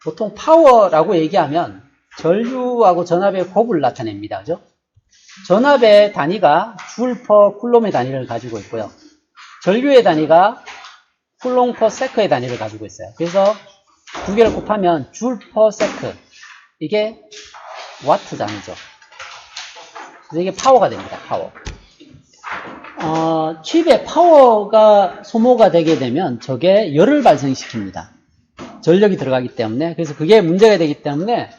보통 파워라고 얘기하면 전류하고 전압의 곱을 나타냅니다. 그죠? 전압의 단위가 줄 퍼 쿨롬의 단위를 가지고 있고요. 전류의 단위가 쿨롬 퍼 세크의 단위를 가지고 있어요. 그래서 두 개를 곱하면 줄 퍼 세크, 이게 와트 단위죠. 그래서 이게 파워가 됩니다. 파워. 칩에 파워가 소모가 되게 되면 저게 열을 발생시킵니다. 전력이 들어가기 때문에. 그래서 그게 문제가 되기 때문에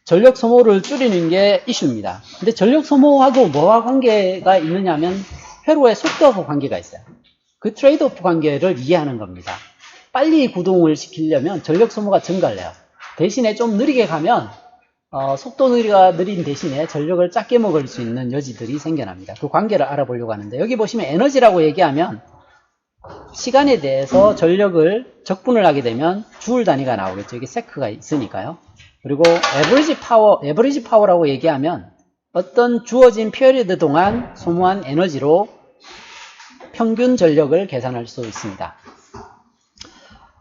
전력 소모를 줄이는 게 이슈입니다. 근데 전력 소모하고 뭐와 관계가 있느냐 하면 회로의 속도하고 관계가 있어요. 그 트레이드오프 관계를 이해하는 겁니다. 빨리 구동을 시키려면 전력 소모가 증가를 해요. 대신에 좀 느리게 가면 속도가 느린 대신에 전력을 작게 먹을 수 있는 여지들이 생겨납니다. 그 관계를 알아보려고 하는데, 여기 보시면 에너지라고 얘기하면 시간에 대해서 전력을 적분을 하게 되면 줄 단위가 나오겠죠. 이게 세크가 있으니까요. 그리고 에버리지 파워라고 얘기하면 어떤 주어진 피어리드 동안 소모한 에너지로 평균 전력을 계산할 수 있습니다.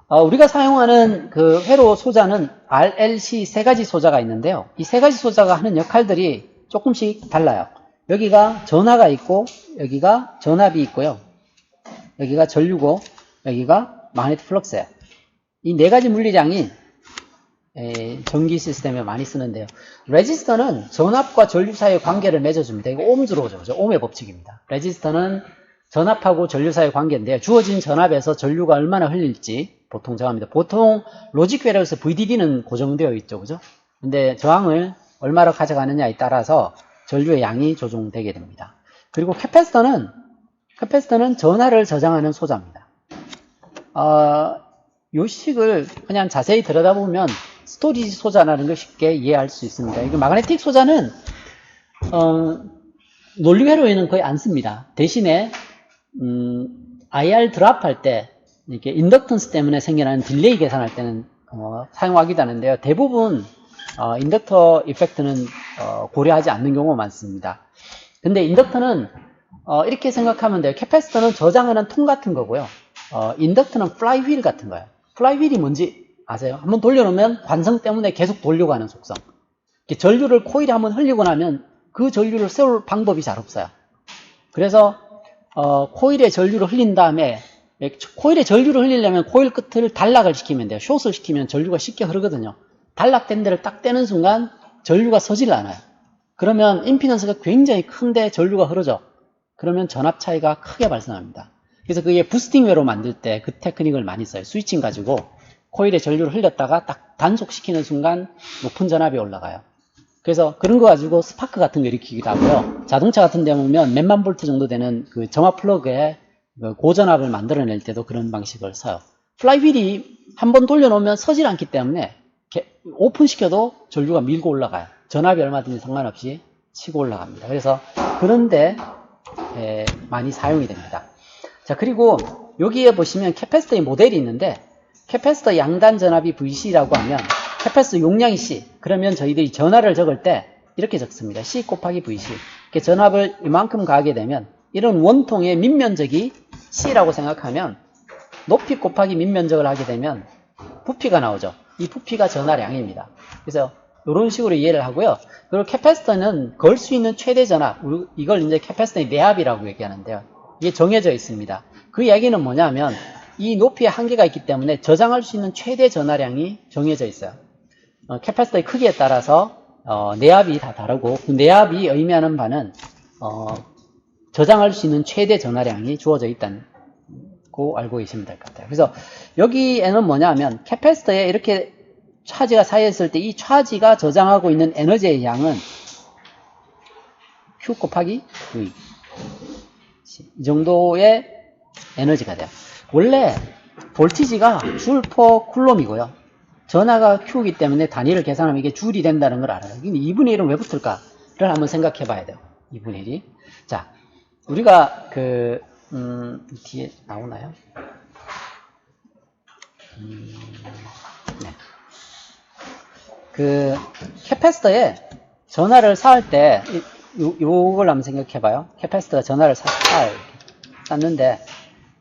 우리가 사용하는 그 회로 소자는 RLC 세 가지 소자가 있는데요. 이 세 가지 소자가 하는 역할들이 조금씩 달라요. 여기가 전하가 있고, 여기가 전압이 있고요. 여기가 전류고, 여기가 마그네틱 플럭스예요. 이 네 가지 물리량이 전기 시스템에 많이 쓰는데요. 레지스터는 전압과 전류 사이의 관계를 맺어줍니다. 이거 옴즈로 오죠. 옴의 법칙입니다. 레지스터는 전압하고 전류 사이의 관계인데요. 주어진 전압에서 전류가 얼마나 흘릴지 보통 정합니다. 보통 로직 회로에서 VDD는 고정되어 있죠. 그죠? 근데 저항을 얼마로 가져가느냐에 따라서 전류의 양이 조정되게 됩니다. 그리고 캐패시터는 전하를 저장하는 소자입니다. 요 식을 그냥 자세히 들여다보면 스토리지 소자라는 걸 쉽게 이해할 수 있습니다. 이거 마그네틱 소자는 논리회로에는 거의 안 씁니다. 대신에 IR 드랍할 때 이렇게 인덕턴스 때문에 생겨나는 딜레이 계산할 때는 사용하기도 하는데요. 대부분 인덕터 이펙트는 고려하지 않는 경우가 많습니다. 근데 인덕터는 이렇게 생각하면 돼요. 캐패시터는 저장하는 통 같은 거고요. 인덕터는 플라이휠 같은 거예요. 플라이휠이 뭔지 아세요? 한번 돌려놓으면 관성 때문에 계속 돌려고 하는 속성. 전류를 코일에 한번 흘리고 나면 그 전류를 세울 방법이 잘 없어요. 그래서 코일에 전류를 흘린 다음에, 코일에 전류를 흘리려면 코일 끝을 단락을 시키면 돼요. 숏을 시키면 전류가 쉽게 흐르거든요. 단락된 데를 딱 떼는 순간 전류가 서질 않아요. 그러면 임피던스가 굉장히 큰데 전류가 흐르죠. 그러면 전압 차이가 크게 발생합니다. 그래서 그게 부스팅회로 만들 때 그 테크닉을 많이 써요. 스위칭 가지고 코일에 전류를 흘렸다가 딱 단속시키는 순간 높은 전압이 올라가요. 그래서 그런 거 가지고 스파크 같은 거 일으키기도 하고요. 자동차 같은 데 보면 몇만 볼트 정도 되는 그 점화 플러그에 고전압을 만들어낼 때도 그런 방식을 써요. 플라이휠이 한번 돌려놓으면 서질 않기 때문에 오픈시켜도 전류가 밀고 올라가요. 전압이 얼마든지 상관없이 치고 올라갑니다. 그래서 그런데 많이 사용이 됩니다. 자, 그리고 여기에 보시면 캐패시터의 모델이 있는데, 캐패시터 양단 전압이 VC라고 하면 캐패시터 용량이 C. 그러면 저희들이 전하를 적을 때 이렇게 적습니다. C 곱하기 VC. 전압을 이만큼 가하게 되면 이런 원통의 밑면적이 C라고 생각하면 높이 곱하기 밑면적을 하게 되면 부피가 나오죠. 이 부피가 전하량입니다. 그래서 이런 식으로 이해를 하고요. 그리고 캐패시터는 걸 수 있는 최대 전압, 이걸 이제 캐패시터의 내압이라고 얘기하는데요. 이게 정해져 있습니다. 그 이야기는 뭐냐면 이 높이에 한계가 있기 때문에 저장할 수 있는 최대 전하량이 정해져 있어요. 캐패시터의 크기에 따라서 내압이 다 다르고, 그 내압이 의미하는 바는 저장할 수 있는 최대 전하량이 주어져 있다고 알고 계시면 될 것 같아요. 그래서 여기에는 뭐냐면 캐패시터에 이렇게 차지가 쌓여있을 때 이 차지가 저장하고 있는 에너지의 양은 Q 곱하기 V, 이 정도의 에너지가 돼요. 원래 볼티지가 줄 퍼 쿨롬이고요. 전하가 Q이기 때문에 단위를 계산하면 이게 줄이 된다는 걸 알아요. 근데 2분의 1은 왜 붙을까를 한번 생각해 봐야 돼요. 2분의 1이. 자, 우리가 뒤에 나오나요? 네. 캐패시터에 전하를 쌓을 때 요걸 한번 생각해 봐요. 캐패시터가 전하를 쌓는데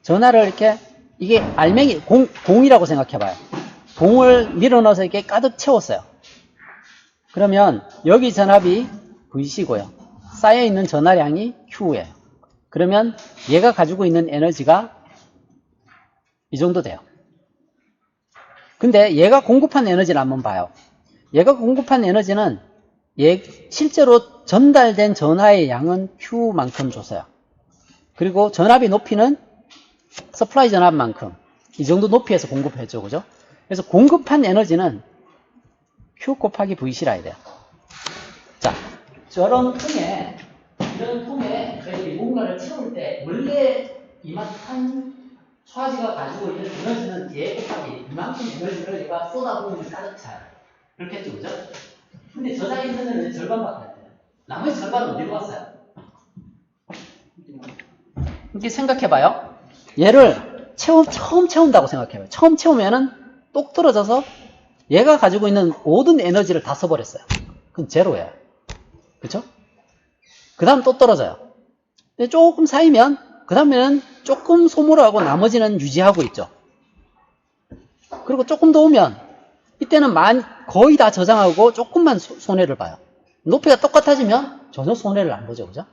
전하를 이렇게, 이게 알맹이 공이라고 생각해 봐요. 봉을 밀어넣어서 이렇게 가득 채웠어요. 그러면 여기 전압이 Vc고요. 쌓여있는 전하량이 Q예요. 그러면 얘가 가지고 있는 에너지가 이 정도 돼요. 근데 얘가 공급한 에너지를 한번 봐요. 얘가 공급한 에너지는 실제로 전달된 전하의 양은 Q만큼 줬어요. 그리고 전압의 높이는 서플라이 전압만큼 이 정도 높이에서 공급했죠. 그죠? 그래서 공급한 에너지는 Q 곱하기 VC라 해야 돼요. 자, 이런 통에 저희들이 뭔가를 채울 때 원래 이만한 차지가 가지고 있는 에너지는 얘 곱하기 이만큼 에너지를 얘가 쏟아부으면 가득 차요. 그렇게 했죠. 그죠? 근데 저장이 에너지는 절반밖에 안 돼요. 나머지 절반은 어디로 갔어요? 이렇게 생각해봐요. 얘를 처음 채운다고 생각해봐요. 처음 채우면은 똑 떨어져서 얘가 가지고 있는 모든 에너지를 다 써버렸어요. 그럼 제로예요. 그쵸? 그 다음 또 떨어져요. 근데 조금 쌓이면 그 다음에는 조금 소모하고 나머지는 유지하고 있죠. 그리고 조금 더 오면 이때는 거의 다 저장하고 조금만 손해를 봐요. 높이가 똑같아지면 전혀 손해를 안 보죠. 그죠?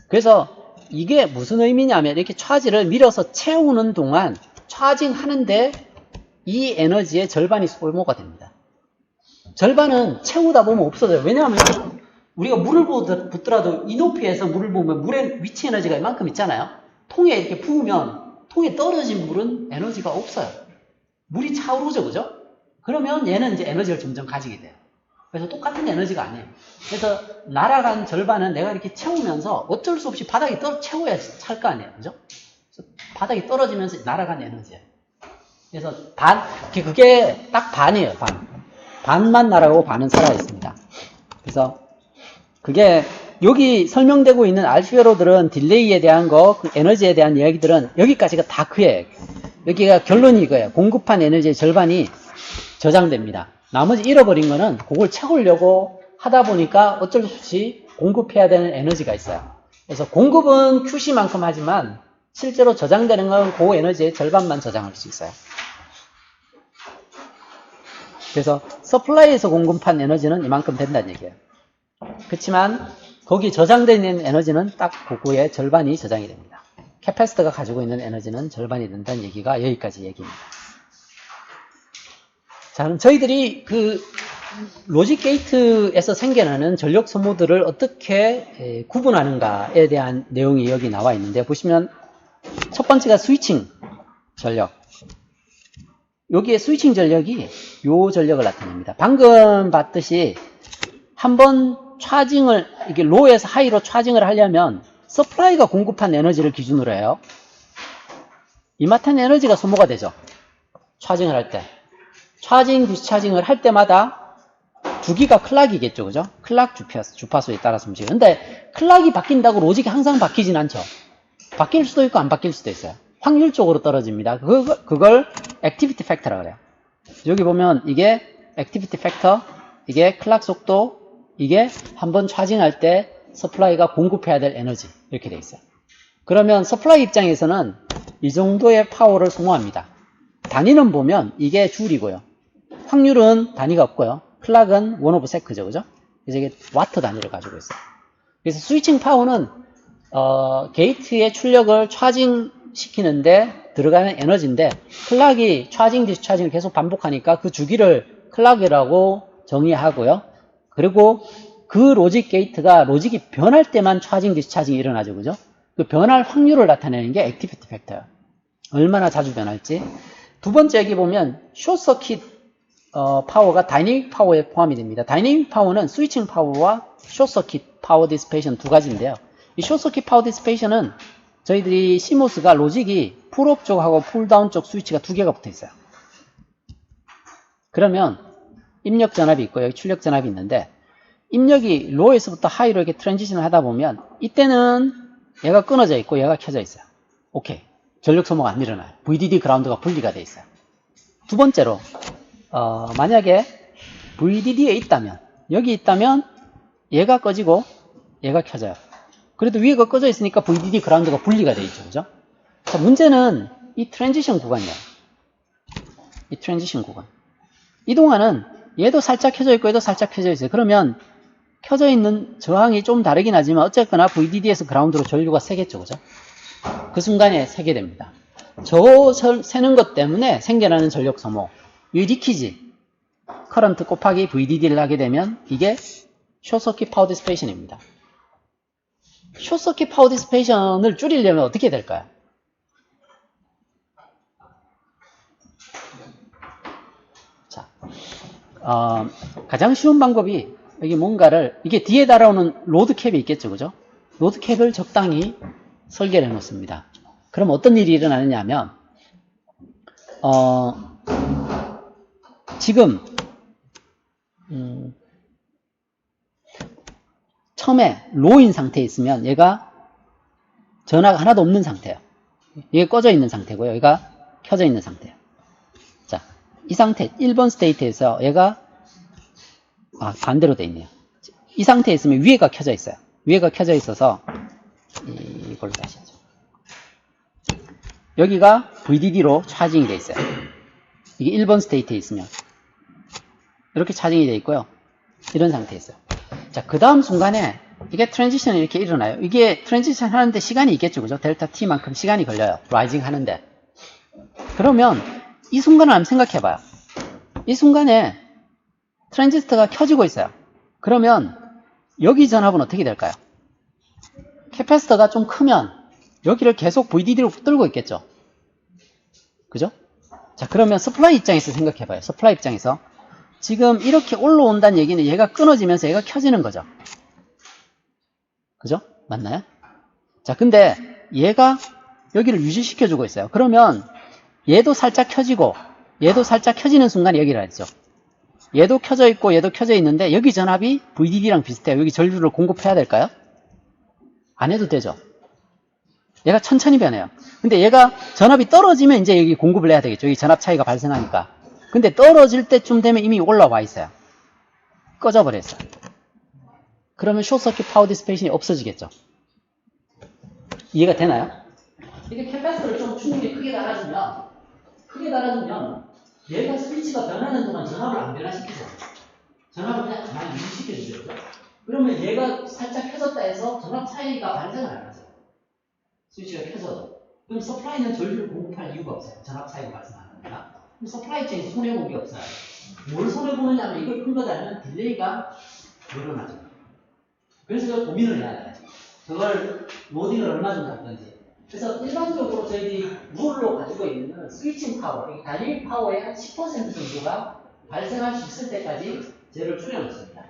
그래서 이게 무슨 의미냐면 이렇게 차지를 밀어서 채우는 동안 차징 하는데 이 에너지의 절반이 소모가 됩니다. 절반은 채우다 보면 없어져요. 왜냐하면 우리가 물을 붓더라도 이 높이에서 물을 부으면 물의 위치 에너지가 이만큼 있잖아요. 통에 이렇게 부으면 통에 떨어진 물은 에너지가 없어요. 물이 차오르죠. 그죠? 그러면 얘는 이제 에너지를 점점 가지게 돼요. 그래서 똑같은 에너지가 아니에요. 그래서 날아간 절반은 내가 이렇게 채우면서 어쩔 수 없이 바닥에 채워야 찰 거 아니에요. 그죠? 그래서 바닥에 떨어지면서 날아간 에너지예요. 그래서 그게 딱 반이에요. 반만 날아가고 반은 살아있습니다. 그래서 그게 여기 설명되고 있는 알피에로들은 딜레이에 대한 그 에너지에 대한 이야기들은 여기까지가 다 그예요. 여기가 결론이 이거예요. 공급한 에너지의 절반이 저장됩니다. 나머지 잃어버린 거는 그걸 채우려고 하다 보니까 어쩔 수 없이 공급해야 되는 에너지가 있어요. 그래서 공급은 QC만큼 하지만 실제로 저장되는 건 그 에너지의 절반만 저장할 수 있어요. 그래서 서플라이에서 공급한 에너지는 이만큼 된다는 얘기예요. 그렇지만 거기 저장되어 있는 에너지는 딱 그거의 절반이 저장이 됩니다. 캐패시터가 가지고 있는 에너지는 절반이 된다는 얘기가 여기까지 얘기입니다. 자, 그럼 저희들이 그 로직 게이트에서 생겨나는 전력 소모들을 어떻게 구분하는가에 대한 내용이 여기 나와 있는데, 보시면 첫 번째가 스위칭 전력. 여기에 스위칭 전력이 요 전력을 나타냅니다. 방금 봤듯이 한번 차징을 이게 로에서 하이로 차징을 하려면 서플라이가 공급한 에너지를 기준으로 해요. 이만한 에너지가 소모가 되죠. 차징을 할 때. 차징, 디스차징을 할 때마다 주기가 클락이겠죠. 그죠? 클락 주파수에 따라서 움직여요. 근데 클락이 바뀐다고 로직이 항상 바뀌진 않죠. 바뀔 수도 있고 안 바뀔 수도 있어요. 확률적으로 떨어집니다. 그걸 액티비티 팩터라고 그래요. 여기 보면 이게 액티비티 팩터, 이게 클락 속도, 이게 한번 차징할 때 서플라이가 공급해야 될 에너지, 이렇게 돼 있어요. 그러면 서플라이 입장에서는 이 정도의 파워를 소모합니다. 단위는 보면 이게 줄이고요. 확률은 단위가 없고요. 클락은 원 오브 세크죠. 그죠? 그래서 이게 와트 단위를 가지고 있어요. 그래서 스위칭 파워는 게이트의 출력을 차징 시키는데 들어가는 에너지인데, 클락이 차징, 디스차징을 계속 반복하니까 그 주기를 클락이라고 정의하고요. 그리고 그 로직 게이트가 로직이 변할 때만 차징, 디스차징이 일어나죠. 그죠? 그 변할 확률을 나타내는 게 액티비티 팩터예요. 얼마나 자주 변할지. 두 번째 여기 보면 숏서킷 파워가 다이내믹 파워에 포함이 됩니다. 다이내믹 파워는 스위칭 파워와 숏서킷 파워 디스페이션 두 가지인데요. 이 숏서킷 파워 디스페이션은 저희들이 CMOS가 로직이 풀업 쪽하고 풀다운 쪽 스위치가 두 개가 붙어 있어요. 그러면 입력 전압이 있고 여기 출력 전압이 있는데, 입력이 로에서부터 하이로 이렇게 트랜지션을 하다 보면 이때는 얘가 끊어져 있고 얘가 켜져 있어요. 오케이. 전력 소모가 안 일어나요. VDD 그라운드가 분리가 돼 있어요. 두 번째로 만약에 VDD에 있다면, 여기 있다면 얘가 꺼지고 얘가 켜져요. 그래도 위에가 꺼져 있으니까 VDD 그라운드가 분리가 돼 있죠. 그죠? 자, 문제는 이 트랜지션 구간이에요. 이 트랜지션 구간. 이 동안은 얘도 살짝 켜져 있고 얘도 살짝 켜져 있어요. 그러면 켜져 있는 저항이 좀 다르긴 하지만 어쨌거나 VDD에서 그라운드로 전류가 새겠죠. 그죠? 그 순간에 새게 됩니다. 저 새는 것 때문에 생겨나는 전력 소모, 이 리키지, 커런트 곱하기 VDD를 하게 되면 이게 숏서킷 파워 디스페이션입니다. 숏서킷 파워 디스페이션을 줄이려면 어떻게 될까요? 자, 가장 쉬운 방법이 여기 뭔가를, 이게 뒤에 달아오는 로드 캡이 있겠죠, 그죠? 로드 캡을 적당히 설계를 해 놓습니다. 그럼 어떤 일이 일어나느냐 하면, 지금, 처음에 로인 상태에 있으면 얘가 전화가 하나도 없는 상태예요. 이게 꺼져 있는 상태고요. 얘가 켜져 있는 상태예요. 자, 이 상태, 1번 스테이트에서 얘가 반대로 돼 있네요. 이 상태에 있으면 위에가 켜져 있어요. 위에가 켜져 있어서 이걸로 다시 하죠. 여기가 VDD로 차징이 돼 있어요. 이게 1번 스테이트에 있으면 이렇게 차징이 돼 있고요. 이런 상태에 있어요. 자, 그 다음 순간에 이게 트랜지션이 이렇게 일어나요. 이게 트랜지션 하는데 시간이 있겠죠. 그죠? 델타 T만큼 시간이 걸려요. 라이징 하는데. 그러면 이 순간을 한번 생각해 봐요. 이 순간에 트랜지스터가 켜지고 있어요. 그러면 여기 전압은 어떻게 될까요? 캐패시터가 좀 크면 여기를 계속 VDD로 붙들고 있겠죠. 그죠? 자, 그러면 서플라이 입장에서 생각해 봐요. 서플라이 입장에서 지금 이렇게 올라온다는 얘기는 얘가 끊어지면서 얘가 켜지는 거죠. 그죠? 맞나요? 자, 근데 얘가 여기를 유지시켜주고 있어요. 그러면 얘도 살짝 켜지고 얘도 살짝 켜지는 순간 여기를 하죠. 얘도 켜져 있고 얘도 켜져 있는데 여기 전압이 VDD랑 비슷해요. 여기 전류를 공급해야 될까요? 안 해도 되죠. 얘가 천천히 변해요. 근데 얘가 전압이 떨어지면 이제 여기 공급을 해야 되겠죠. 여기 전압 차이가 발생하니까. 근데 떨어질 때쯤 되면 이미 올라와 있어요. 꺼져 버렸어요. 그러면 숏서킷 파워 디스페이션이 없어지겠죠. 이해가 되나요? 이게 캐패시터를 좀 충분히 크게 달아주면 얘가 스위치가 변하는 동안 전압을 안 변화시키죠. 전압을 그냥 가만히 유지시켜주죠. 그러면 얘가 살짝 켜졌다 해서 전압 차이가 발생을 안 하죠. 스위치가 켜져도. 그럼 서플라이는 전류를 공급할 이유가 없어요. 전압 차이가 발생하니까. 그럼 서플라이 체에서 손해본 게 없어요. 뭘 손해보느냐 하면 이걸 큰 거다면 딜레이가 늘어나죠. 그래서 고민을 해야 돼요. 그걸 로딩을 얼마 정도 할 건지. 그래서 일반적으로 저희들이 룰로 가지고 있는 스위칭 파워, 다이내믹 파워의 한 10% 정도가 발생할 수 있을 때까지 제를 줄여놓습니다.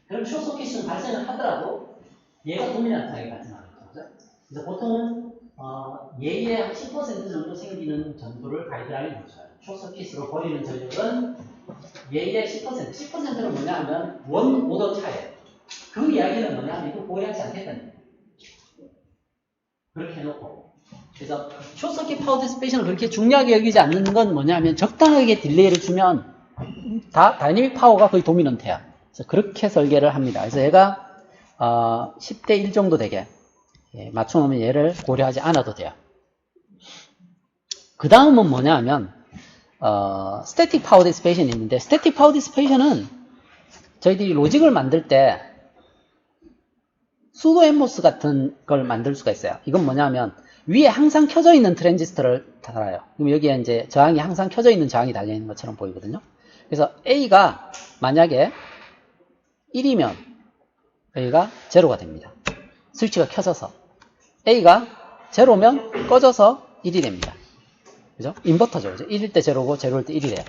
그럼 숏서킷은 발생을 하더라도 얘가 도미넌트하게 발생하겠죠. 그래서 보통은 얘의 한 10% 정도 생기는 정도를 가이드라인에 놓쳐요. 숏서킷으로 버리는 전력은 얘의 10%. 10%는 뭐냐 하면 원 오더 차이예요. 그 이야기는 뭐냐 하면 이거 고려하지 않겠다는 거예요. 그렇게 해놓고. 그래서 숏서킷 파워 디스페이션을 그렇게 중요하게 여기지 않는 건 뭐냐면 적당하게 딜레이를 주면 다이내믹 파워가 거의 도미넌트야. 그래서 그렇게 설계를 합니다. 그래서 얘가 10대 1 정도 되게 맞춰놓으면 얘를 고려하지 않아도 돼요. 그 다음은 뭐냐 하면 스태틱 파워 디스페이션이 있는데 스태틱 파워 디스페이션은 저희들이 로직을 만들 때 수도 엠모스 같은 걸 만들 수가 있어요. 이건 뭐냐면 위에 항상 켜져 있는 트랜지스터를 달아요. 그럼 여기에 이제 저항이 항상 켜져 있는 저항이 달려 있는 것처럼 보이거든요. 그래서 A가 만약에 1이면 A가 0가 됩니다. 스위치가 켜져서 A가 0면 꺼져서 1이 됩니다. 그죠? 인버터죠. 그죠? 1일 때 0고 0일 때 1이 돼요.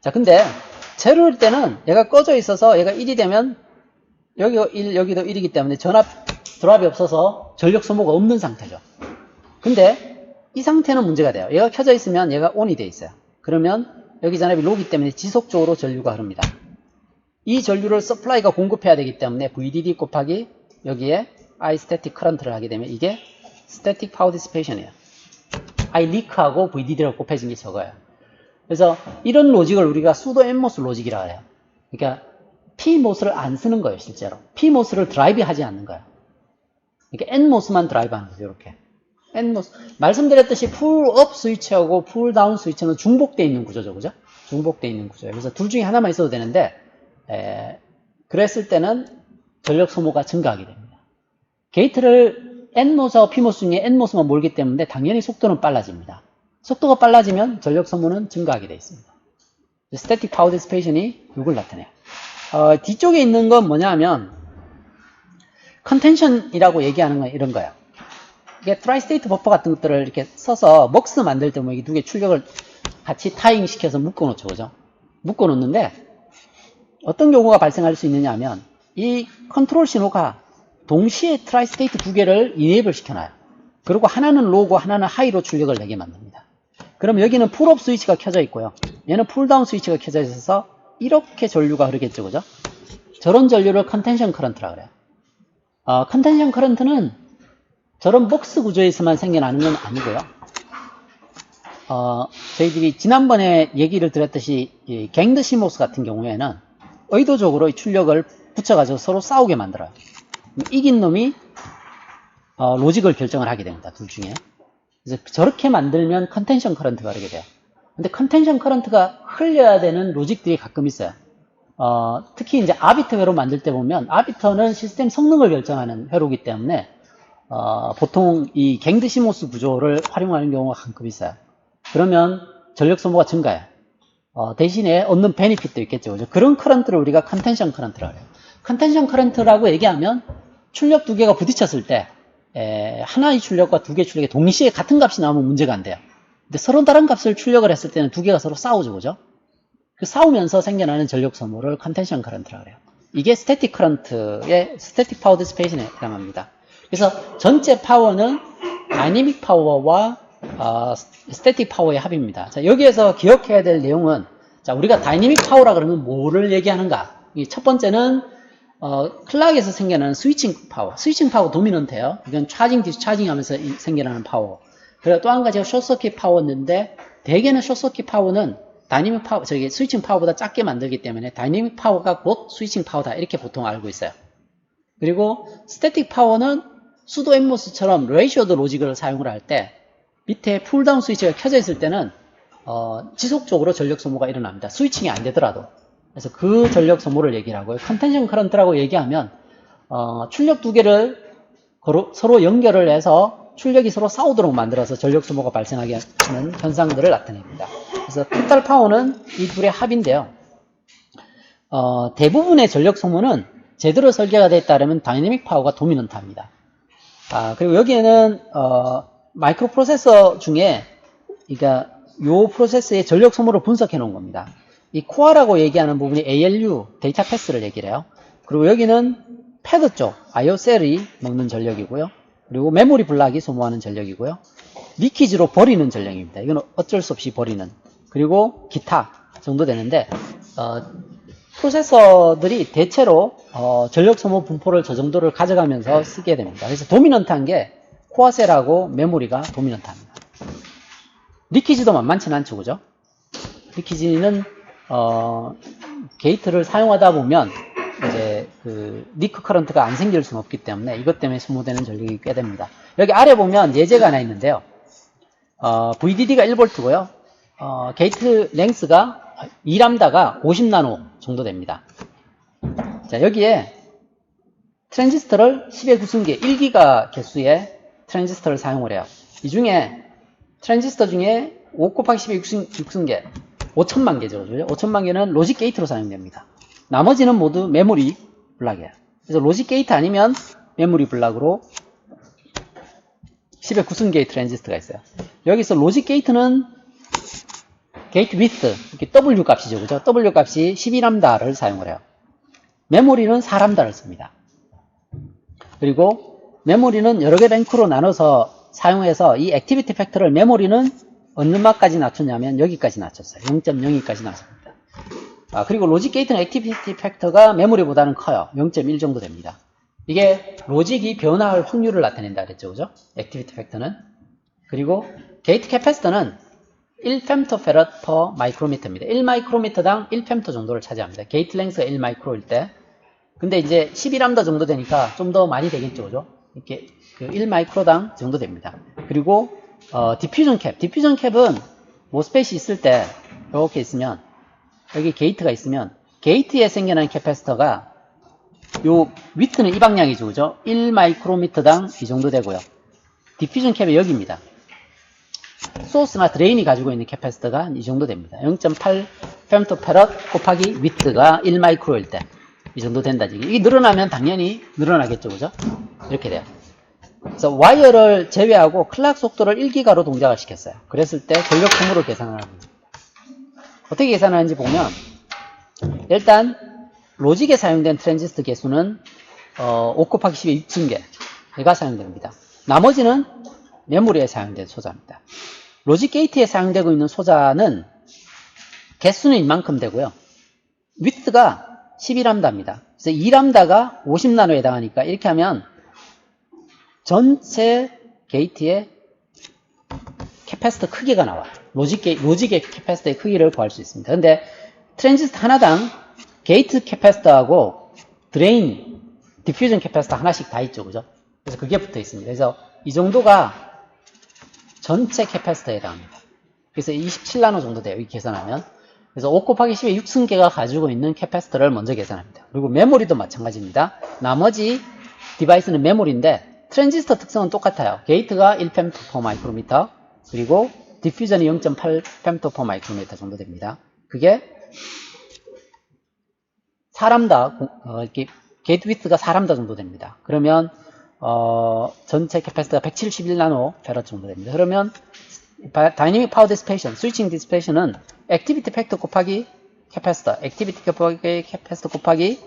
자, 근데 0일 때는 얘가 꺼져 있어서 얘가 1이 되면 여기가 1, 여기도 1이기 때문에 전압 드랍이 없어서 전력 소모가 없는 상태죠. 근데 이 상태는 문제가 돼요. 얘가 켜져 있으면 얘가 ON이 돼 있어요. 그러면 여기 전압이 로우기 때문에 지속적으로 전류가 흐릅니다. 이 전류를 서플라이가 공급해야 되기 때문에 VDD 곱하기 여기에 I static current를 하게 되면 이게 static power dissipation이에요. I leak하고 VDD를 곱해진 게 저거예요. 그래서 이런 로직을 우리가 수도 nmos 로직이라고 해요. 그러니까 pmos를 안 쓰는 거예요, 실제로. pmos를 드라이브 하지 않는 거예요. 그러니까 nmos만 드라이브 하는 거죠, 이렇게. nmos. 말씀드렸듯이 풀업 스위치하고 풀다운 스위치는 중복되어 있는 구조죠, 그죠? 중복되어 있는 구조예요. 그래서 둘 중에 하나만 있어도 되는데 그랬을 때는 전력 소모가 증가하게 됩니다. 게이트를 N모스와 P모스 중에 N모스만 몰기 때문에 당연히 속도는 빨라집니다. 속도가 빨라지면 전력 소모는 증가하게 되어 있습니다. Static Power Dissipation이 이걸 나타내요. 뒤쪽에 있는 건 뭐냐 하면 컨텐션이라고 얘기하는 건 이런 거예요. 이게 트라이스테이트 버퍼 같은 것들을 이렇게 써서 먹스 만들 때 뭐 이 두 개 출력을 같이 타잉 시켜서 묶어 놓죠. 그죠? 묶어 놓는데 어떤 경우가 발생할 수 있느냐 하면 이 컨트롤 신호가 동시에 트라이스테이트 두 개를 이네이블 시켜놔요. 그리고 하나는 로우고 하나는 하이로 출력을 내게 만듭니다. 그럼 여기는 풀업 스위치가 켜져 있고요. 얘는 풀다운 스위치가 켜져 있어서 이렇게 전류가 흐르겠죠. 그죠? 저런 전류를 컨텐션 커런트라고 그래요. 컨텐션 커런트는 저런 박스 구조에서만 생겨나는 건 아니고요. 저희들이 지난번에 얘기를 드렸듯이 이 갱드 시모스 같은 경우에는 의도적으로 이 출력을 붙여가지고 서로 싸우게 만들어요. 이긴 놈이 로직을 결정을 하게 됩니다. 둘 중에. 그래서 저렇게 만들면 컨텐션 커런트가 흐르게 돼요. 근데 컨텐션 커런트가 흘려야 되는 로직들이 가끔 있어요. 특히 이제 아비터 회로 만들 때 보면 아비터는 시스템 성능을 결정하는 회로이기 때문에 보통 이 갱드 시모스 구조를 활용하는 경우가 가끔 있어요. 그러면 전력 소모가 증가해요. 대신에 얻는 베니핏도 있겠죠. 그죠? 그런 커런트를 우리가 컨텐션 커런트라고 해요. 컨텐션 커런트라고 얘기하면 출력 두 개가 부딪혔을 때 하나의 출력과 두 개의 출력이 동시에 같은 값이 나오면 문제가 안 돼요. 근데 서로 다른 값을 출력을 했을 때는 두 개가 서로 싸우죠. 그죠? 그 싸우면서 생겨나는 전력 소모를 컨텐션 커런트라고 해요. 이게 스태틱 커런트의 스태틱 파워 디시페이션에 해당합니다. 그래서 전체 파워는 다이내믹 파워와 스태틱 파워의 합입니다. 자, 여기에서 기억해야 될 내용은 자, 우리가 다이내믹 파워라 그러면 뭐를 얘기하는가? 첫 번째는 클락에서 생겨나는 스위칭 파워 도미넌트예요. 이건 차징 디스차징 하면서 생겨나는 파워. 그리고 또 한 가지가 숏서킷 파워였는데 대개는 숏서킷 파워는 다이내믹 파워, 스위칭 파워보다 작게 만들기 때문에 다이내믹 파워가 곧 스위칭 파워다 이렇게 보통 알고 있어요. 그리고 스태틱 파워는 수도 엠모스처럼 레이셔드 로직을 사용을 할 때 밑에 풀다운 스위치가 켜져 있을 때는 지속적으로 전력 소모가 일어납니다. 스위칭이 안 되더라도. 그래서 그 전력 소모를 얘기를 하고요. 컨텐션 커런트라고 얘기하면 출력 두 개를 서로 연결을 해서 출력이 서로 싸우도록 만들어서 전력 소모가 발생하게 하는 현상들을 나타냅니다. 그래서 토탈 파워는 이 둘의 합인데요. 대부분의 전력 소모는 제대로 설계가 되어 있다면 다이내믹 파워가 도미넌트합니다. 그리고 여기에는 마이크로 프로세서 중에 그러니까 요 프로세스의 전력 소모를 분석해 놓은 겁니다. 이 코어라고 얘기하는 부분이 ALU, 데이터 패스를 얘기를 해요. 그리고 여기는 패드 쪽, IO 셀이 먹는 전력이고요. 그리고 메모리 블락이 소모하는 전력이고요. 리키지로 버리는 전력입니다. 이건 어쩔 수 없이 버리는. 그리고 기타 정도 되는데 프로세서들이 대체로 전력 소모 분포를 저 정도를 가져가면서 쓰게 됩니다. 그래서 도미넌트한 게 코어셀하고 메모리가 도미넌트합니다. 리키지도 만만치는 않죠, 그죠? 리키지는 게이트를 사용하다 보면 이제 그 리크 커런트가 안 생길 수는 없기 때문에 이것 때문에 소모되는 전력이 꽤 됩니다. 여기 아래 보면 예제가 하나 있는데요. VDD가 1V고요. 게이트 랭스가 2람다가 50나노 정도 됩니다. 자, 여기에 트랜지스터를 10의 구승계 1기가 개수의 트랜지스터를 사용을 해요. 이 중에 트랜지스터 중에 5 곱하기 10의 6승계 5천만 개죠. 5천만 개는 로직 게이트로 사용됩니다. 나머지는 모두 메모리 블락이에요. 그래서 로직 게이트 아니면 메모리 블락으로 10의 9승계의 트랜지스터가 있어요. 여기서 로직 게이트는 게이트 위스, W 값이죠. 그죠? W 값이 12람다를 사용을 해요. 메모리는 4람다를 씁니다. 그리고 메모리는 여러 개 랭크로 나눠서 사용해서 이 액티비티 팩터를 메모리는 어느 맛까지 낮췄냐면 여기까지 낮췄어요. 0.02까지 낮췄습니다. 그리고 로직 게이트는 액티비티 팩터가 메모리보다는 커요. 0.1 정도 됩니다. 이게 로직이 변화할 확률을 나타낸다 그랬죠. 그죠? 액티비티 팩터는. 그리고 게이트 캐패시터는 1femtofarad per micrometer입니다. 1마이크로미터당 1femto 정도를 차지합니다. 게이트 랭스가 1마이크로일 때. 근데 이제 12람다 정도 되니까 좀 더 많이 되겠죠. 그죠? 이렇게 그 1마이크로당 정도 됩니다. 그리고 디퓨전 캡은 모스펫이 있을 때 이렇게 있으면 여기 게이트가 있으면 게이트에 생겨나는 캐패시터가 요 위트는 이 방향이죠. 그죠? 1 마이크로미터당 이 정도 되고요. 디퓨전 캡이 여기입니다. 소스나 드레인이 가지고 있는 캐패시터가 이 정도 됩니다. 0.8 femtofarad 곱하기 위트가 1 마이크로일 때 이 정도 된다. 이게 늘어나면 당연히 늘어나겠죠. 그죠? 이렇게 돼요. 그래서 와이어를 제외하고 클락 속도를 1기가로 동작을 시켰어요. 그랬을 때 전력 소모를 계산을 합니다. 어떻게 계산하는지 보면 일단 로직에 사용된 트랜지스터 개수는 5 곱하기 10의 6,000개가 사용됩니다. 나머지는 메모리에 사용된 소자입니다. 로직 게이트에 사용되고 있는 소자는 개수는 이만큼 되고요. 위트가 12람다입니다. 그래서 2람다가 50나노에 해당하니까 이렇게 하면 전체 게이트의 캐패시터 크기가 나와요. 로직의 캐패시터의 크기를 구할 수 있습니다. 그런데 트랜지스터 하나당 게이트 캐패시터하고 드레인, 디퓨전 캐패시터 하나씩 다 있죠. 그죠? 그래서 그게 붙어 있습니다. 그래서 이 정도가 전체 캐패시터에 해당합니다. 그래서 27나노 정도 돼요. 이 계산하면. 그래서 5 곱하기 10의 6승계가 가지고 있는 캐패시터를 먼저 계산합니다. 그리고 메모리도 마찬가지입니다. 나머지 디바이스는 메모리인데 트랜지스터 특성은 똑같아요. 게이트가 1femto/micrometer 그리고 디퓨전이 0.8 femto/micrometer 정도 됩니다. 그게 4람다, 게이트 위트가 4람다 정도 됩니다. 그러면 전체 캐패시터가 171나노 페럿 정도 됩니다. 그러면 다이내믹 파워 디스페이션, 스위칭 디스페이션은 액티비티 팩터 곱하기 캐패시터, 액티비티 캐패시터 곱하기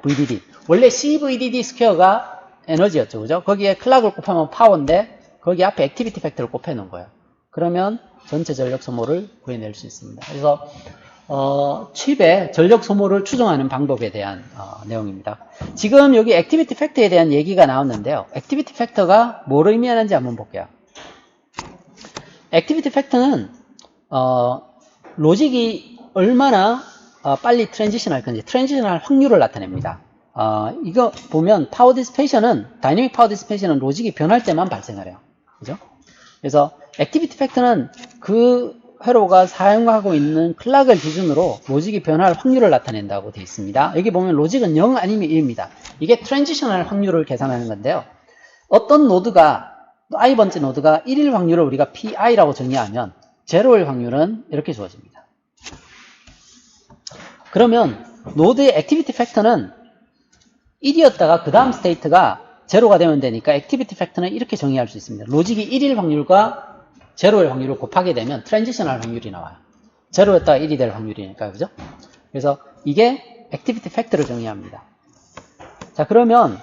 VDD. 원래 CVDD 스퀘어가 에너지였죠. 그죠? 거기에 클락을 곱하면 파워인데 거기 앞에 액티비티 팩터를 곱해 놓은 거예요. 그러면 전체 전력 소모를 구해낼 수 있습니다. 그래서 칩의 전력 소모를 추정하는 방법에 대한 내용입니다. 지금 여기 액티비티 팩터에 대한 얘기가 나왔는데요. 액티비티 팩터가 뭘 의미하는지 한번 볼게요. 액티비티 팩터는 로직이 얼마나 빨리 트랜지션 할 건지, 트랜지션 할 확률을 나타냅니다. 이거 보면 파워 디스페이션은, 다이내믹 파워 디스페이션은 로직이 변할 때만 발생을 해요. 그죠? 그래서 액티비티 팩터는 그 회로가 사용하고 있는 클락을 기준으로 로직이 변할 확률을 나타낸다고 되어 있습니다. 여기 보면 로직은 0 아니면 1입니다. 이게 트랜지션할 확률을 계산하는 건데요. 어떤 노드가, i번째 노드가 1일 확률을 우리가 pi라고 정의하면 제로일 확률은 이렇게 주어집니다. 그러면 노드의 액티비티 팩터는 1이었다가 그 다음 스테이트가 제로가 되면 되니까 액티비티 팩터는 이렇게 정의할 수 있습니다. 로직이 1일 확률과 제로일 확률을 곱하게 되면 트랜지션할 확률이 나와요. 제로였다가 1이 될 확률이니까, 그죠? 그래서 이게 액티비티 팩터를 정의합니다. 자, 그러면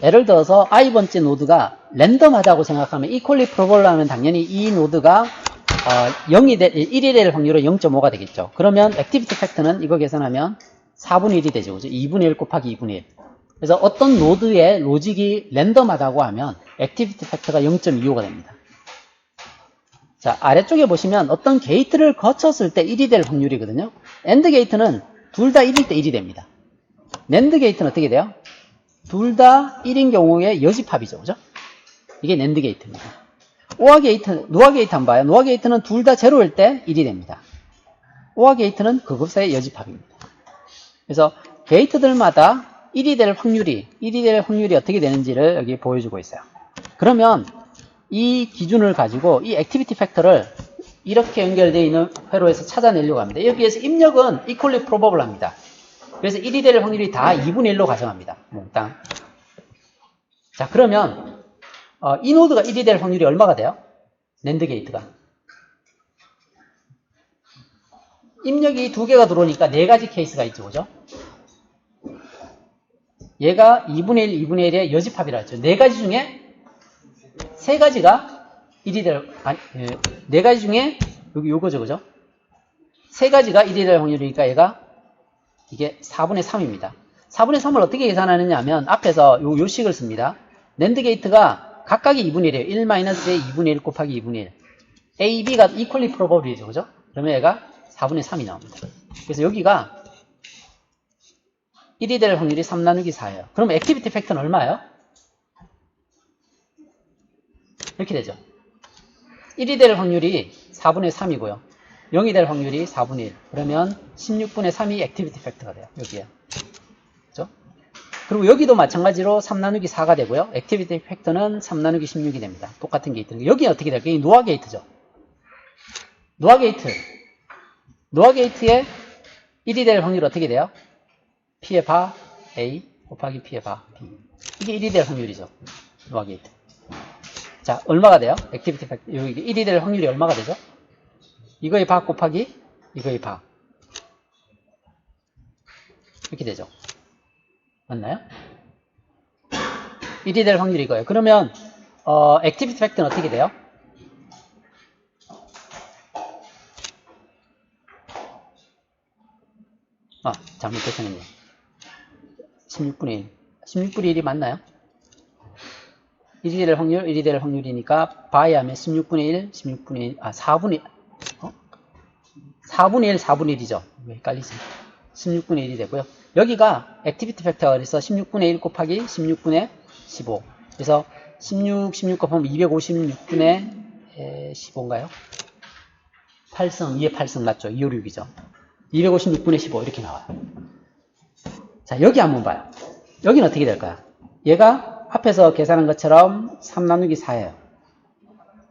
예를 들어서 i번째 노드가 랜덤하다고 생각하면 equally probable 하면 당연히 이 노드가 1이 될 확률은 0.5가 되겠죠. 그러면 액티비티 팩터는 이거 계산하면 4분의 1이 되죠. 그죠? 2분의 1 곱하기 2분의 1. 그래서 어떤 노드의 로직이 랜덤하다고 하면 액티비티 팩터가 0.25가 됩니다. 자, 아래쪽에 보시면 어떤 게이트를 거쳤을 때 1이 될 확률이거든요. AND 게이트는 둘 다 1일 때 1이 됩니다. NAND 게이트는 어떻게 돼요? 둘 다 1인 경우에 여집합이죠. 그죠? 이게 NAND 게이트입니다. OR 게이트, 노아 게이트 한번 봐요. 노아 게이트는 둘 다 제로일 때 1이 됩니다. OR 게이트는 그것의 여집합입니다. 그래서 게이트들마다 1이 될 확률이 어떻게 되는지를 여기 보여주고 있어요. 그러면 이 기준을 가지고 이 액티비티 팩터를 이렇게 연결되어 있는 회로에서 찾아내려고 합니다. 여기에서 입력은 equally probable 합니다. 그래서 1이 될 확률이 다 2분의 1로 가정합니다. 몽땅. 자, 그러면 이 노드가 1이 될 확률이 얼마가 돼요? 낸드 게이트가. 입력이 두 개가 들어오니까 네 가지 케이스가 있죠. 그죠? 얘가 2분의 1, 2분의 1의 여집합이라 했죠. 네 가지 중에 세 가지가 1이 될, 네 가지 중에 여기 요거죠. 그죠? 세 가지가 1이 될 확률이니까 얘가 이게 4분의 3입니다. 4분의 3을 어떻게 계산하느냐 하면 앞에서 요 식을 씁니다. 낸드 게이트가 각각이 2분의 1이에요. 1-의 2분의 1 곱하기 2분의 1. A, B가 equally probable이죠. 그죠? 그러면 얘가 4분의 3이 나옵니다. 그래서 여기가 1이 될 확률이 3 나누기 4예요. 그럼 액티비티 팩터는 얼마예요? 이렇게 되죠. 1이 될 확률이 4분의 3이고요. 0이 될 확률이 4분의 1. 그러면 16분의 3이 액티비티 팩터가 돼요. 여기에. 그죠? 그리고 여기도 마찬가지로 3 나누기 4가 되고요. 액티비티 팩터는 3 나누기 16이 됩니다. 똑같은 게이트. 여기 어떻게 될까요? 이 노아 게이트죠. 노아 게이트. 노아 게이트에 1이 될 확률이 어떻게 돼요? P의 바 A 곱하기 P의 바 B. 이게 1이 될 확률이죠. 노아 게이트. 자, 얼마가 돼요? 액티비티 팩터. 여기 1이 될 확률이 얼마가 되죠? 이거의 바 곱하기 이거의 바. 이렇게 되죠. 맞나요? 1이 될 확률이 이거예요. 그러면 액티비티 팩터는 어떻게 돼요? 잘못했었네요. 16분의 1. 16분의 1이 맞나요? 1이 될 확률, 1이 될 확률이니까 바에 하면 16분의 1, 16분의 1, 4분의 1, 4분의 1이죠. 왜 헷갈리지? 16분의 1이 되고요. 여기가 액티비티 팩터가 그래서 16분의 1 곱하기 16분의 15. 그래서 16 곱하면 256분의 15인가요? 8승, 2의 8승 맞죠? 256이죠. 256분의 15 이렇게 나와요. 자, 여기 한번 봐요. 여기는 어떻게 될까요? 얘가 앞에서 계산한 것처럼 3 나누기 4예요.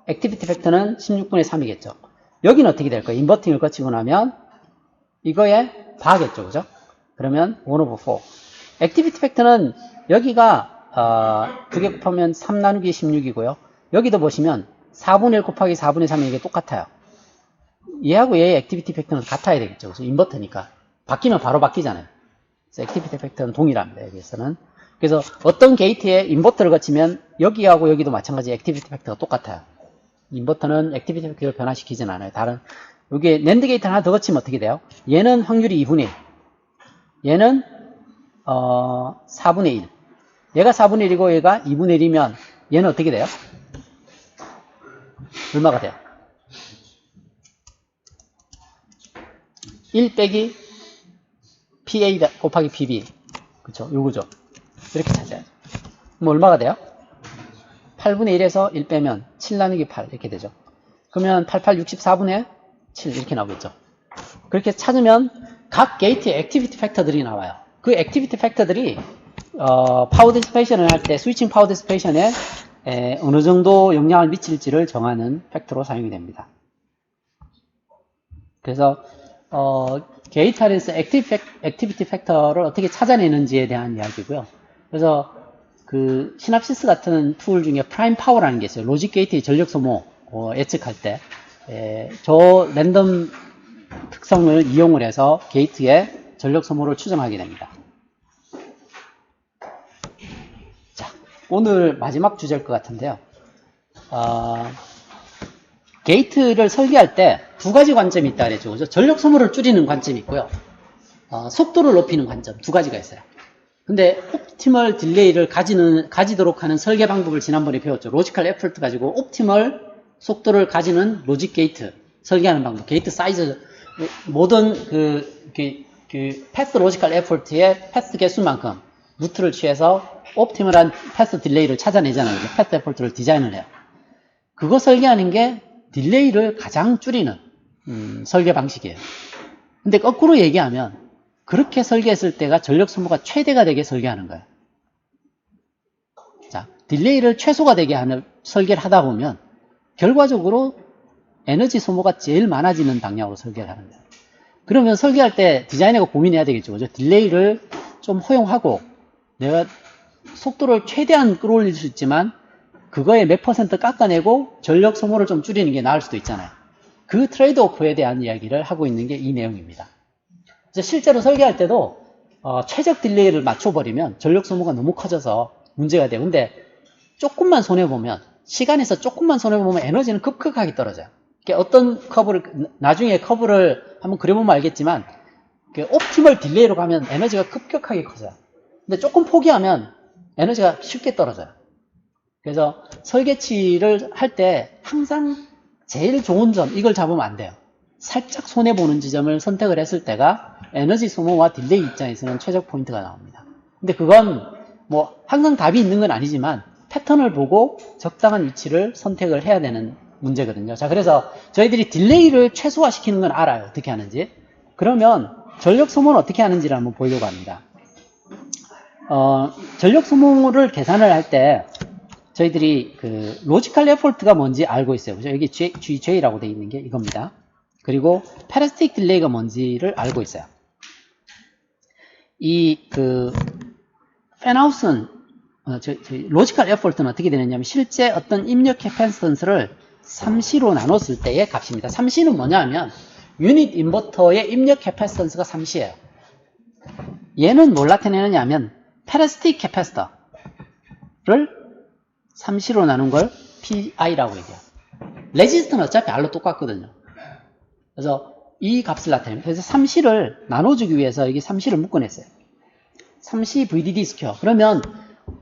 액티비티 팩터는 16분의 3이겠죠. 여기는 어떻게 될까요? 인버팅을 거치고 나면 이거에 바겠죠. 그죠? 그러면 1 over 4. 액티비티 팩터는 여기가 2개 곱하면 3 나누기 16이고요. 여기도 보시면 4분의 1 곱하기 4분의 3이 이게 똑같아요. 얘하고 얘의 액티비티 팩터는 같아야 되겠죠. 그래서 인버터니까. 바뀌면 바로 바뀌잖아요. 그래서 액티비티 팩터는 동일합니다. 여기에서는. 그래서 어떤 게이트에 인버터를 거치면 여기하고 여기도 마찬가지 액티비티 팩터가 똑같아요. 인버터는 액티비티 팩터를 변화시키진 않아요. 다른, 여기에 낸드 게이트 하나 더 거치면 어떻게 돼요? 얘는 확률이 2분의 1. 얘는 4분의 1. 얘가 4분의 1이고 얘가 2분의 1이면 얘는 어떻게 돼요? 얼마가 돼요? 1 빼기 PA 곱하기 PB. 그쵸? 요거죠. 이렇게 찾아야죠. 그럼 얼마가 돼요? 8분의 1에서 1 빼면 7 나누기 8 이렇게 되죠. 그러면 88, 64분의 7 이렇게 나오겠죠. 그렇게 찾으면 각 게이트의 액티비티 팩터들이 나와요. 그 액티비티 팩터들이 파워 디스페이션을 할 때 스위칭 파워 디스페이션에 어느 정도 영향을 미칠지를 정하는 팩터로 사용이 됩니다. 그래서 게이트 안에서 액티비티 팩터를 어떻게 찾아내는지에 대한 이야기고요. 그래서 그 시납시스 같은 툴 중에 프라임 파워라는 게 있어요. 로직 게이트의 전력 소모 예측할 때 저 랜덤 특성을 이용을 해서 게이트의 전력 소모를 추정하게 됩니다. 자, 오늘 마지막 주제일 것 같은데요. 게이트를 설계할 때 두 가지 관점이 있다 그랬죠. 그죠? 전력 소모를 줄이는 관점이 있고요. 속도를 높이는 관점 두 가지가 있어요. 근데 옵티멀 딜레이를 가지도록 하는 설계 방법을 지난번에 배웠죠. 로지컬 에포트 가지고 옵티멀 속도를 가지는 로직 게이트 설계하는 방법. 게이트 사이즈 모든 패스 로지컬 에포트의 패스 개수만큼 루트를 취해서 옵티멀한 패스 딜레이를 찾아내잖아요. 패스 에포트를 디자인을 해요. 그거 설계하는 게 딜레이를 가장 줄이는 설계 방식이에요. 근데 거꾸로 얘기하면 그렇게 설계했을 때가 전력 소모가 최대가 되게 설계하는 거예요. 자, 딜레이를 최소가 되게 하는 설계를 하다 보면 결과적으로 에너지 소모가 제일 많아지는 방향으로 설계를 하는 거예요. 그러면 설계할 때 디자이너가 고민해야 되겠죠. 그죠? 딜레이를 좀 허용하고 내가 속도를 최대한 끌어올릴 수 있지만 그거에 몇 퍼센트 깎아내고 전력 소모를 좀 줄이는 게 나을 수도 있잖아요. 그 트레이드 오프에 대한 이야기를 하고 있는 게 이 내용입니다. 그래서 실제로 설계할 때도 최적 딜레이를 맞춰버리면 전력 소모가 너무 커져서 문제가 돼요. 근데 조금만 손해보면 시간에서 조금만 손해보면 에너지는 급격하게 떨어져요. 어떤 커브를 나중에 커브를 한번 그려보면 알겠지만 옵티멀 딜레이로 가면 에너지가 급격하게 커져요. 근데 조금 포기하면 에너지가 쉽게 떨어져요. 그래서 설계치를 할 때 항상 제일 좋은 점 이걸 잡으면 안 돼요. 살짝 손해보는 지점을 선택을 했을 때가 에너지 소모와 딜레이 입장에서는 최적 포인트가 나옵니다. 근데 그건 뭐 항상 답이 있는 건 아니지만 패턴을 보고 적당한 위치를 선택을 해야 되는 문제거든요. 자, 그래서 저희들이 딜레이를 최소화시키는 건 알아요. 어떻게 하는지. 그러면 전력 소모는 어떻게 하는지를 한번 보려고 합니다. 전력 소모를 계산을 할 때 저희들이 그 로지컬 에포트가 뭔지 알고 있어요. 그죠? 여기 GJ라고 되어 있는 게 이겁니다. 그리고 패러스틱 딜레이가 뭔지를 알고 있어요. 이 그 팬하우스는 로지컬 에포트는 어떻게 되느냐면 실제 어떤 입력 캐패시턴스를 3C로 나눴을 때의 값입니다. 3C는 뭐냐 하면 유닛 인버터의 입력 캐패시턴스가 3C예요. 얘는 뭘 나타내느냐 하면 패러스틱 캐패시터를 3C로 나눈 걸 PI라고 얘기해요. 레지스터는 어차피 R로 똑같거든요. 그래서 이 값을 나타냅니다. 그래서 3C를 나눠주기 위해서 여기 3C를 묶어냈어요. 3C VDD 스퀘어. 그러면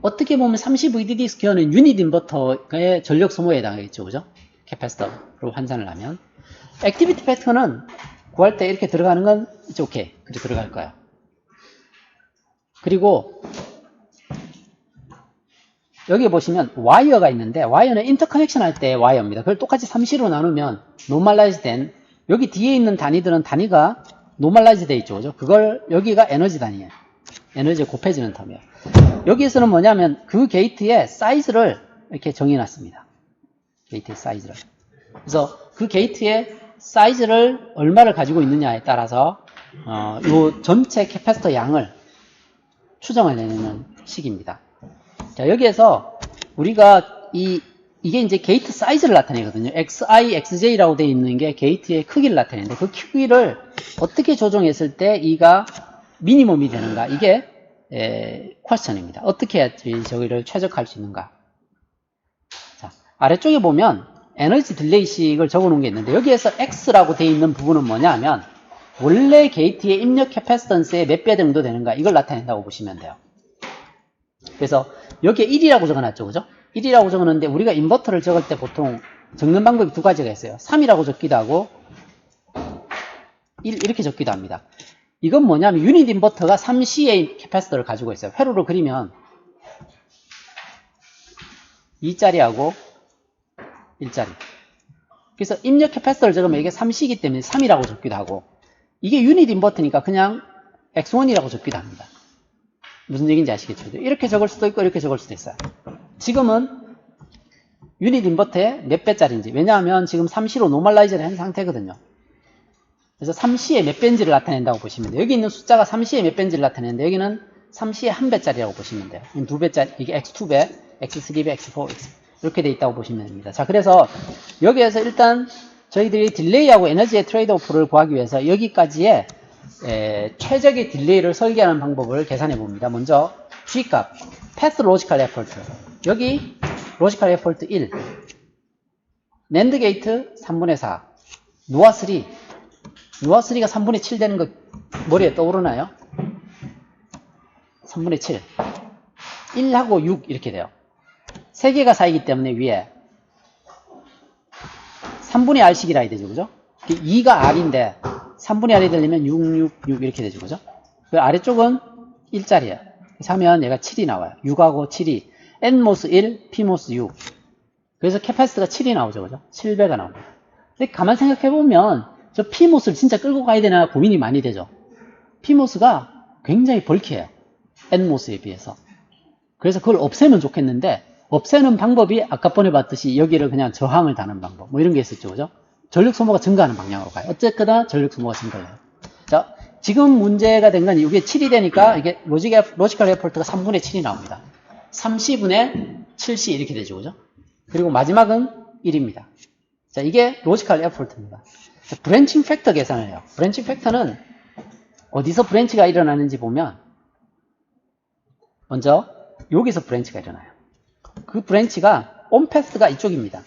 어떻게 보면 3C VDD 스퀘어는 유닛 인버터의 전력 소모에 해당하겠죠. 그죠? 캐패시터로 환산을 하면. 액티비티 팩터는 구할 때 이렇게 들어가는 건 이제 오케이. 그렇게 들어갈 거예요. 그리고 여기 보시면 와이어가 있는데 와이어는 인터커넥션 할 때 와이어입니다. 그걸 똑같이 3C로 나누면 노멀라이즈 된 여기 뒤에 있는 단위들은 단위가 노멀라이즈 돼 있죠. 그죠? 그걸 여기가 에너지 단위예요. 에너지가 곱해지는 텀이에요. 여기에서는 뭐냐면 그 게이트의 사이즈를 이렇게 정해놨습니다. 게이트의 사이즈를. 그래서 그 게이트의 사이즈를 얼마를 가지고 있느냐에 따라서 이 전체 캐패시터 양을 추정을 내는 식입니다. 자, 여기에서 우리가 이게 이제 게이트 사이즈를 나타내거든요. XI, XJ라고 되어 있는 게 게이트의 크기를 나타내는데 그 크기를 어떻게 조정했을 때 이가 미니멈이 되는가? 이게 퀘스천입니다. 어떻게 해야지 저기를 최적화할 수 있는가? 자, 아래쪽에 보면 에너지 딜레이식을 적어 놓은 게 있는데 여기에서 X라고 되어 있는 부분은 뭐냐 하면 원래 게이트의 입력 캐패시턴스의 몇 배 정도 되는가? 이걸 나타낸다고 보시면 돼요. 그래서 여기에 1이라고 적어놨죠. 그죠? 1이라고 적어놨는데 우리가 인버터를 적을 때 보통 적는 방법이 두 가지가 있어요. 3이라고 적기도 하고 1 이렇게 적기도 합니다. 이건 뭐냐면 유닛 인버터가 3C의 캐패시터를 가지고 있어요. 회로로 그리면 2짜리하고 1짜리. 그래서 입력 캐패시터를 적으면 이게 3C이기 때문에 3이라고 적기도 하고 이게 유닛 인버터니까 그냥 X1이라고 적기도 합니다. 무슨 얘기인지 아시겠죠? 이렇게 적을 수도 있고 이렇게 적을 수도 있어요. 지금은 유닛 인버터의 몇 배짜리인지 왜냐하면 지금 3C로 노멀라이즈를 한 상태거든요. 그래서 3C의 몇 배인지를 나타낸다고 보시면 돼요. 여기 있는 숫자가 3C의 몇 배인지를 나타내는데 여기는 3C의 한 배짜리라고 보시면 돼요. 두 배짜리, 이게 X2배, X3배, X4, X 이렇게 돼 있다고 보시면 됩니다. 자, 그래서 여기에서 일단 저희들이 딜레이하고 에너지의 트레이드오프를 구하기 위해서 여기까지의 최적의 딜레이를 설계하는 방법을 계산해 봅니다. 먼저 G값, Path Logical Effort. 여기 Logical Effort 1, NAND 게이트 3분의 4, NOA 3. NOA 3가 3분의 7 되는 거 머리에 떠오르나요? 3분의 7. 1하고 6 이렇게 돼요. 3개가 쌓이기 때문에 위에 3분의 R씩이라 해야 되죠. 그죠? 2가 R인데 3분의 R이 되려면 6, 6, 6 이렇게 되죠. 그죠? 그 아래쪽은 1짜리예요. 그래서 하면 얘가 7이 나와요. 6하고 7이 NMOS 1, PMOS 6. 그래서 캐패시터가 7이 나오죠. 그죠? 7배가 나옵니다. 근데 가만 생각해보면 저 PMOS를 진짜 끌고 가야 되나 고민이 많이 되죠. PMOS가 굉장히 벌키해요. NMOS에 비해서. 그래서 그걸 없애면 좋겠는데 없애는 방법이 아까 보내봤듯이 여기를 그냥 저항을 다는 방법 뭐 이런 게 있었죠. 그죠? 전력 소모가 증가하는 방향으로 가요. 어쨌거나 전력 소모가 증가해요. 자, 지금 문제가 된 건 이게 7이 되니까 이게 로지컬 에포트가 3분의 7이 나옵니다. 30분의 7C 이렇게 되죠. 그죠? 그리고 마지막은 1입니다. 자, 이게 로지컬 에포트입니다. 브랜칭 팩터 계산을 해요. 브랜칭 팩터는 어디서 브랜치가 일어나는지 보면 먼저 여기서 브랜치가 일어나요. 그 브랜치가 온 패스가 이쪽입니다.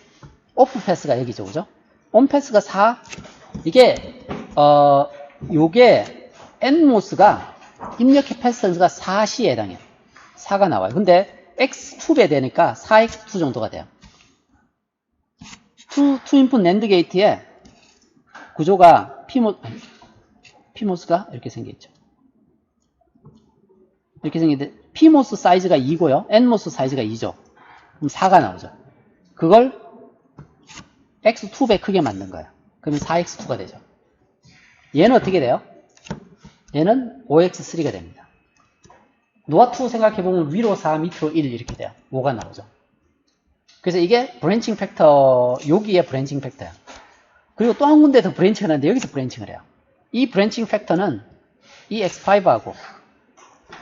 오프 패스가 여기죠. 그죠? 온 패스가 4. 이게 요게 NMOS가 입력 캐패시턴스가 4C에 해당해요. 4가 나와요. 근데 X2배 되니까 4X2 정도가 돼요. 2인풋 낸드 게이트의 구조가 PMOS가 이렇게 생겼죠. 이렇게 생겼는데 PMOS 사이즈가 2고요. NMOS 사이즈가 2죠. 그럼 4가 나오죠. 그걸 x 2배 크게 만든 거예요. 그러면 4x2가 되죠. 얘는 어떻게 돼요? 얘는 5x3가 됩니다. 노아 2 생각해보면 위로 4, 밑으로 1 이렇게 돼요. 5가 나오죠. 그래서 이게 브랜칭 팩터, 여기에 브랜칭 팩터야. 그리고 또 한 군데 더 브랜칭을 하는데 여기서 브랜칭을 해요. 이 브랜칭 팩터는 이 x5하고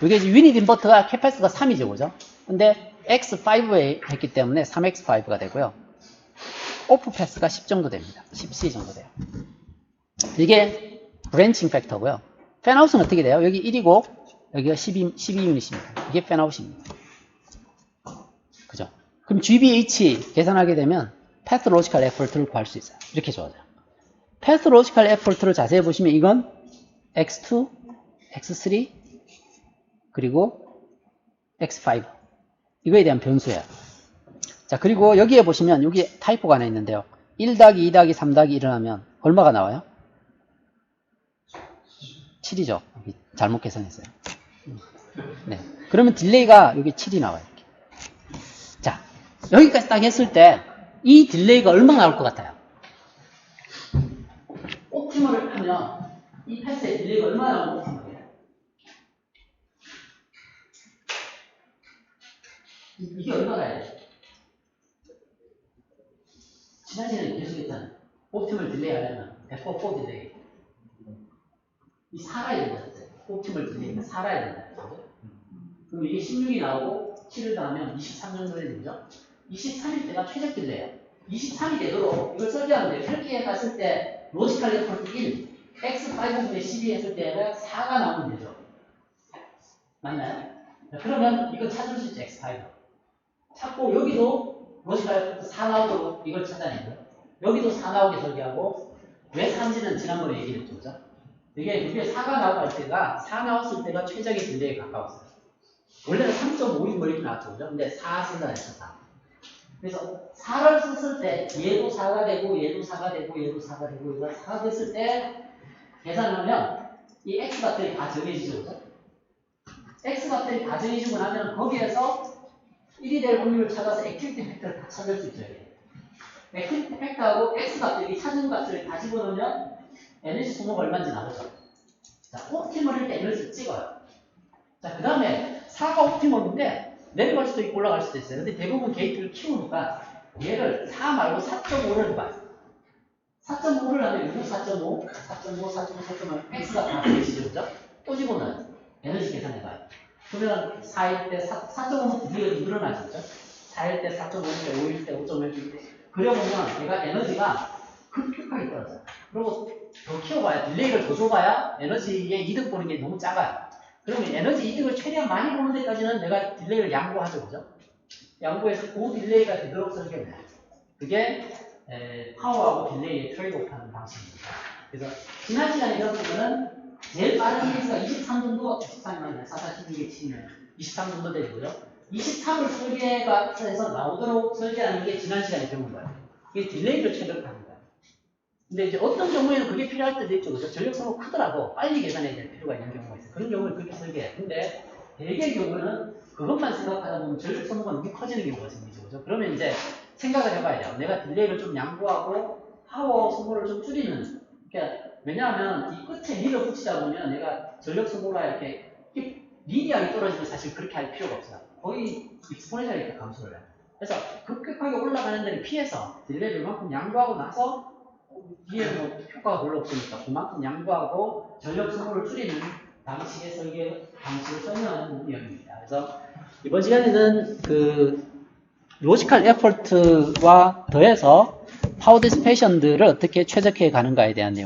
이게 유닛 인버터가 캐패스가 3이죠, 그죠? 근데 x5에 했기 때문에 3x5가 되고요. 오프 패스가 10 정도 됩니다. 10C 정도 돼요. 이게 브랜칭 팩터고요. 팬아웃은 어떻게 돼요? 여기 1이고 여기가 12유닛입니다. 이게 팬아웃입니다. 그죠? 그럼 GBH 계산하게 되면 패스 로지컬 에포트를 구할 수 있어요. 이렇게 좋아져요. 패스 로지컬 에포트를 자세히 보시면 이건 x2, x3 그리고 x5 이거에 대한 변수예요. 자, 그리고 여기에 보시면 여기 타이포가 하나 있는데요. 1 더하기 2 더하기 3 더하기 1을 하면 얼마가 나와요? 7이죠. 여기 잘못 계산했어요. 네. 그러면 딜레이가 여기 7이 나와요. 이렇게. 자, 여기까지 딱 했을 때 이 딜레이가 얼마 나올 것 같아요? 옵티멀을 하면 이 패스의 딜레이가 얼마 나오는 옵티멀이에요? 이게 얼마가 해야 돼요? 지난 시간에 계시겠잖아요. 옵티멀 딜레이 하려면 100% 딜레이. 이 살아야 된다. 옵티멀 딜레이는 살아야 된다. 그럼 이게 16이 나오고 7을 더하면 23 정도 되죠? 23일 때가 최적 딜레이예요. 23이 되도록 이걸 설계하면 돼요. 이렇게 갔을 때 로지컬 에포트 1, x5분의 12 했을 때가 4가 나오면 되죠. 맞나요? 그러면 이거 찾을 수 있죠. x5. 찾고 여기도 로지컬 에포트 4 나오도록 이걸 찾아내고요. 여기도 4 나오게 설계하고 왜 3인지는 지난번에 얘기했죠. 그죠? 이게 4가 나오고 할 때가 4 나왔을 때가 최적의 딜레이에 가까웠어요. 원래는 3.5인 뭐 이렇게 나왔죠. 그죠? 근데 4 쓴다 했죠. 4. 그래서 4를 썼을 때 얘도 4가 되고 얘도 4가 되고 얘도 4가 되고 얘가 4가 됐을 때 계산하면 이 x값들이 다 정해지죠. 그죠? x값들이 다 정해지고 나면 거기에서 1이 될 확률을 찾아서 액티비티 팩터를 다 찾을 수 있죠. 액티비티 팩터하고 x값들이 찾은 값을 다 집어넣으면 에너지 소모가 얼마인지 나오죠. 자, 옵티멀일 때 에너지 찍어요. 자, 그 다음에 4가 옵티멀인데 내려갈 수도 있고 올라갈 수도 있어요. 근데 대부분 게이트를 키우니까 얘를 4 말고 4.5를 해봐요. 4.5를 하면 여기 4.5, 4.5, 4.5, x가 다 되시죠. 그죠? 또 집어넣어요. 에너지 계산해봐요. 그러면 4일 때 4.5는 딜레이가 늘어나죠. 4일 때 4.5일 때 5일 때 5.5일 때 그려보면 얘가 에너지가 급격하게 떨어져요. 그리고 더 키워봐야 딜레이를 더 줘봐야 에너지의 이득 보는 게 너무 작아요. 그러면 에너지 이득을 최대한 많이 보는 데까지는 내가 딜레이를 양보하죠. 그죠? 양보해서 그 딜레이가 되도록 설계해요. 그게 파워하고 딜레이의 트레이드오프 하는 방식입니다. 그래서 지난 시간에 배웠을 때는 제일 빠른 케이스가 23 정도, 23만 446에 치면 23 정도 되고요. 23을 설계가 해서 나오도록 설계하는 게 지난 시간에 배운 거예요. 이게 딜레이를 최적화하는 거예요. 근데 이제 어떤 경우에는 그게 필요할 때도 있죠. 그죠? 전력 소모 크더라도 빨리 계산해야 될 필요가 있는 경우가 있어요. 그런 경우는 그렇게 설계해요. 근데 대개의 경우는 그것만 생각하다 보면 전력 소모가 너무 커지는 경우가 생기죠. 그죠? 그러면 이제 생각을 해봐야 돼요. 내가 딜레이를 좀 양보하고 파워 소모를 좀 줄이는. 그러니까 왜냐하면 이 끝에 리를 붙이다 보면 내가 전력 소모가 이렇게 리니하게 떨어지면 사실 그렇게 할 필요가 없어요. 거의 익스포넨셜 이렇게 감소를 해요. 그래서 급격하게 올라가는 데를 피해서 딜레이를 이만큼 양보하고 나서 뒤에 뭐 효과가 별로 없으니까 그만큼 양보하고 전력 소모를 줄이는 방식의 설계 방식을 설명하는 내용입니다. 그래서 이번 시간에는 그 로지컬 에포트와 더해서 파워 디스패션들을 어떻게 최적화해 가는가에 대한 내용.